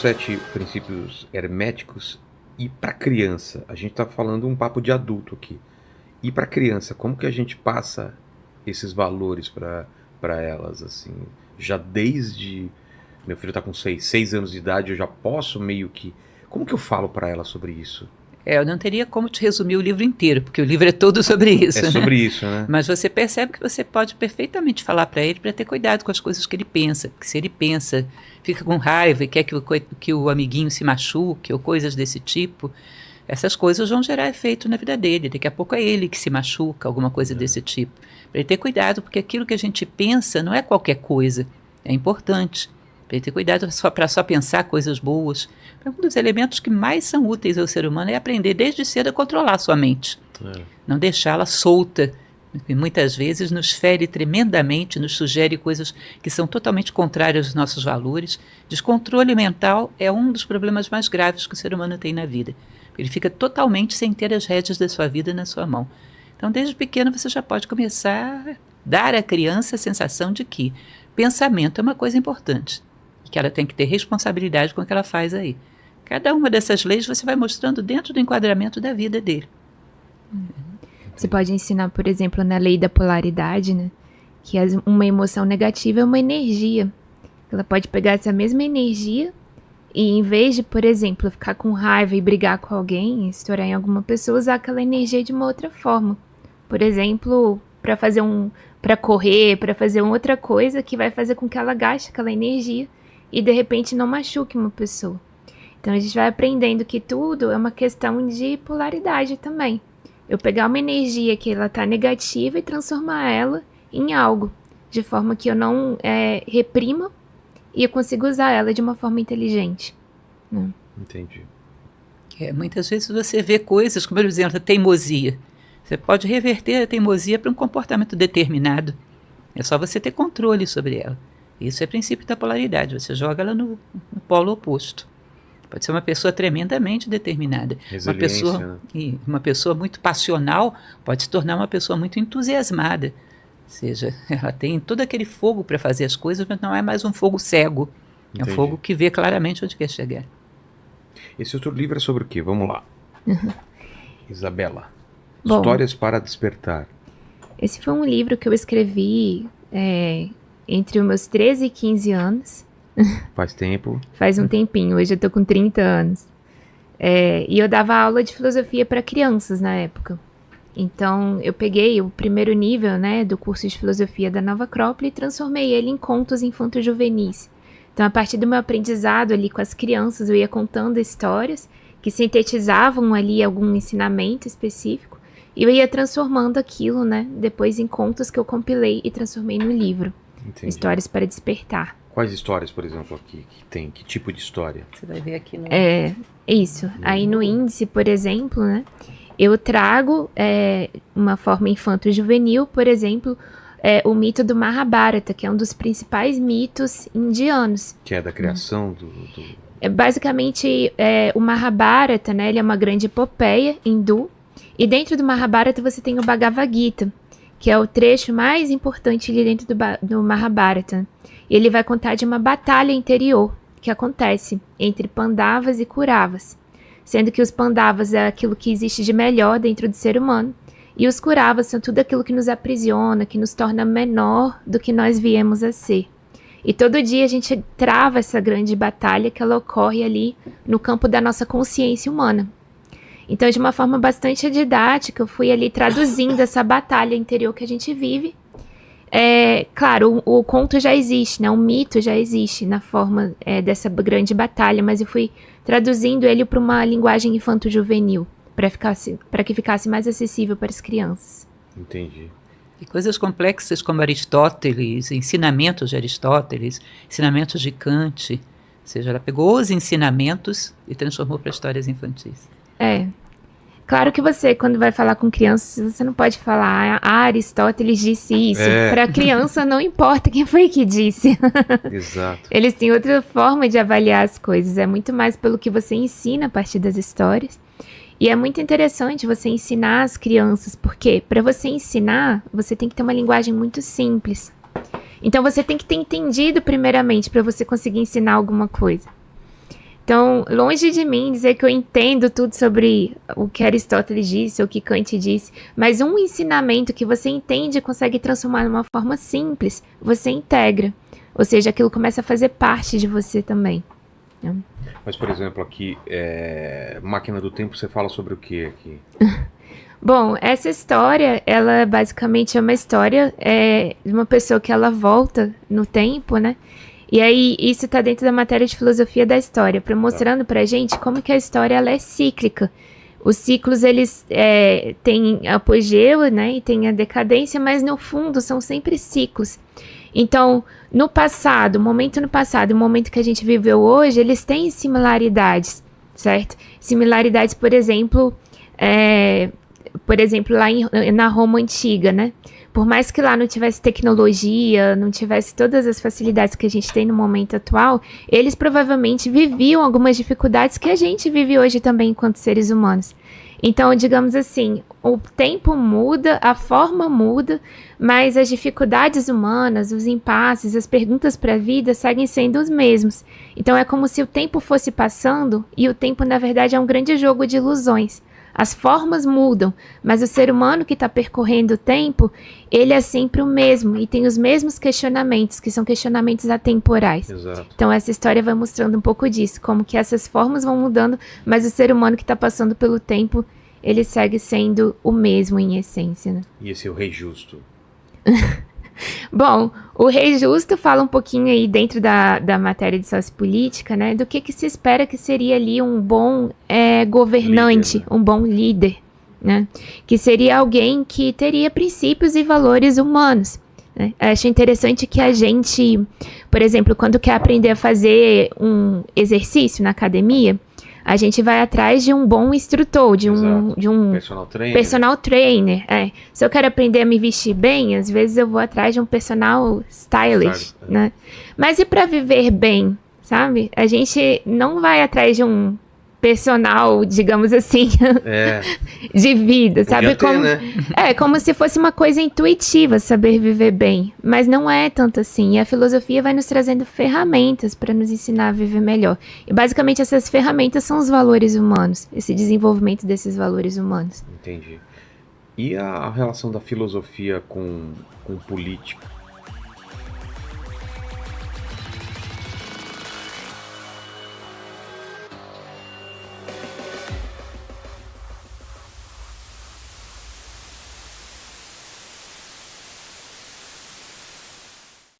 sete princípios herméticos e para criança, a gente está falando um papo de adulto aqui. E para criança, como que a gente passa esses valores para elas, assim? Já desde... Meu filho está com 6 anos de idade, eu já posso meio que... Como que eu falo para ela sobre isso? Eu não teria como te resumir o livro inteiro, porque o livro é todo sobre isso. É sobre isso, né? Mas você percebe que você pode perfeitamente falar para ele para ter cuidado com as coisas que ele pensa. Porque se ele pensa, fica com raiva e quer que o amiguinho se machuque ou coisas desse tipo, essas coisas vão gerar efeito na vida dele. Daqui a pouco é ele que se machuca, alguma coisa desse tipo. Para ele ter cuidado, porque aquilo que a gente pensa não é qualquer coisa, é importante. Para ele ter cuidado para só pensar coisas boas. Um dos elementos que mais são úteis ao ser humano é aprender desde cedo a controlar a sua mente. Não deixá-la solta, que muitas vezes nos fere tremendamente, nos sugere coisas que são totalmente contrárias aos nossos valores. Descontrole mental é um dos problemas mais graves que o ser humano tem na vida. Ele fica totalmente sem ter as rédeas da sua vida na sua mão. Então, desde pequeno, você já pode começar a dar à criança a sensação de que pensamento é uma coisa importante, que ela tem que ter responsabilidade com o que ela faz aí. Cada uma dessas leis você vai mostrando dentro do enquadramento da vida dele. Você pode ensinar, por exemplo, na lei da polaridade, né? Que uma emoção negativa é uma energia. Ela pode pegar essa mesma energia e, em vez de, por exemplo, ficar com raiva e brigar com alguém, estourar em alguma pessoa, usar aquela energia de uma outra forma. Por exemplo, para correr, para fazer uma outra coisa que vai fazer com que ela gaste aquela energia e, de repente, não machuque uma pessoa. Então, a gente vai aprendendo que tudo é uma questão de polaridade também. Eu pegar uma energia que ela está negativa e transformar ela em algo, de forma que eu não reprima e eu consigo usar ela de uma forma inteligente. Né? Entendi. Muitas vezes você vê coisas, como por exemplo, a teimosia. Você pode reverter a teimosia para um comportamento determinado. É só você ter controle sobre ela. Isso é princípio da polaridade. Você joga ela no polo oposto. Pode ser uma pessoa tremendamente determinada. Uma pessoa muito passional pode se tornar uma pessoa muito entusiasmada. Ou seja, ela tem todo aquele fogo para fazer as coisas, mas não é mais um fogo cego. Entendi. É um fogo que vê claramente onde quer chegar. Esse outro livro é sobre o quê? Vamos lá. Isabela. Bom, Histórias para despertar. Esse foi um livro que eu escrevi entre os meus 13 e 15 anos. Faz tempo. Faz um tempinho, hoje eu tô com 30 anos. E eu dava aula de filosofia para crianças na época. Então, eu peguei o primeiro nível, né, do curso de filosofia da Nova Acrópole e transformei ele em contos infanto-juvenis. Então, a partir do meu aprendizado ali com as crianças, eu ia contando histórias que sintetizavam ali algum ensinamento específico e eu ia transformando aquilo, né, depois em contos que eu compilei e transformei no livro. Entendi. Histórias para despertar. Quais histórias, por exemplo, aqui que tem? Que tipo de história? Você vai ver aqui no... Isso. Aí no índice, por exemplo, né, eu trago uma forma infanto-juvenil, por exemplo, o mito do Mahabharata, que é um dos principais mitos indianos. Que é da criação do... Basicamente, o Mahabharata, né, ele é uma grande epopeia hindu, e dentro do Mahabharata você tem o Bhagavad Gita, que é o trecho mais importante ali dentro do Mahabharata. Ele vai contar de uma batalha interior que acontece entre Pandavas e Kauravas, sendo que os Pandavas é aquilo que existe de melhor dentro do ser humano, e os Kauravas são tudo aquilo que nos aprisiona, que nos torna menor do que nós viemos a ser. E todo dia a gente trava essa grande batalha que ela ocorre ali no campo da nossa consciência humana. Então, de uma forma bastante didática, eu fui ali traduzindo essa batalha interior que a gente vive. Claro, o conto já existe, né? O mito já existe na forma dessa grande batalha, mas eu fui traduzindo ele para uma linguagem infanto-juvenil, para que ficasse mais acessível para as crianças. Entendi. E coisas complexas como Aristóteles, ensinamentos de Aristóteles, ensinamentos de Kant, ou seja, ela pegou os ensinamentos e transformou para histórias infantis. Claro que você, quando vai falar com crianças, você não pode falar, Aristóteles disse isso. Para a criança não importa quem foi que disse. Exato. Eles têm outra forma de avaliar as coisas, é muito mais pelo que você ensina a partir das histórias. E é muito interessante você ensinar as crianças, porque para você ensinar, você tem que ter uma linguagem muito simples. Então você tem que ter entendido primeiramente para você conseguir ensinar alguma coisa. Então, longe de mim dizer que eu entendo tudo sobre o que Aristóteles disse, ou o que Kant disse, mas um ensinamento que você entende e consegue transformar de uma forma simples, você integra. Ou seja, aquilo começa a fazer parte de você também. Mas, por exemplo, aqui, Máquina do Tempo, você fala sobre o que aqui? Bom, essa história, ela basicamente é uma história de uma pessoa que ela volta no tempo, né? E aí, isso tá dentro da matéria de filosofia da história, mostrando pra gente como que a história ela é cíclica. Os ciclos, eles têm apogeu, né? E tem a decadência, mas no fundo são sempre ciclos. Então, no passado, o momento no passado e o momento que a gente viveu hoje, eles têm similaridades, certo? Similaridades, por exemplo, lá na Roma Antiga, né? Por mais que lá não tivesse tecnologia, não tivesse todas as facilidades que a gente tem no momento atual, eles provavelmente viviam algumas dificuldades que a gente vive hoje também enquanto seres humanos. Então, digamos assim, o tempo muda, a forma muda, mas as dificuldades humanas, os impasses, as perguntas para a vida seguem sendo os mesmos. Então, é como se o tempo fosse passando e o tempo, na verdade, é um grande jogo de ilusões. As formas mudam, mas o ser humano que está percorrendo o tempo, ele é sempre o mesmo e tem os mesmos questionamentos, que são questionamentos atemporais. Exato. Então essa história vai mostrando um pouco disso, como que essas formas vão mudando, mas o ser humano que está passando pelo tempo, ele segue sendo o mesmo em essência, né? E esse é o Rei Justo. Bom, o Rei Justo fala um pouquinho aí dentro da matéria de sociopolítica, né, do que se espera que seria ali um bom governante, líder, né? Um bom líder, né, que seria alguém que teria princípios e valores humanos, né? Eu acho interessante que a gente, por exemplo, quando quer aprender a fazer um exercício na academia, a gente vai atrás de um bom instrutor, de um personal trainer. Se eu quero aprender a me vestir bem, às vezes eu vou atrás de um personal stylist, né? Mas e para viver bem, sabe? A gente não vai atrás de um personal, digamos assim, de vida, sabe? Como se fosse uma coisa intuitiva saber viver bem, mas não é tanto assim. E a filosofia vai nos trazendo ferramentas para nos ensinar a viver melhor. E basicamente essas ferramentas são os valores humanos, esse desenvolvimento desses valores humanos. Entendi. E a relação da filosofia com política?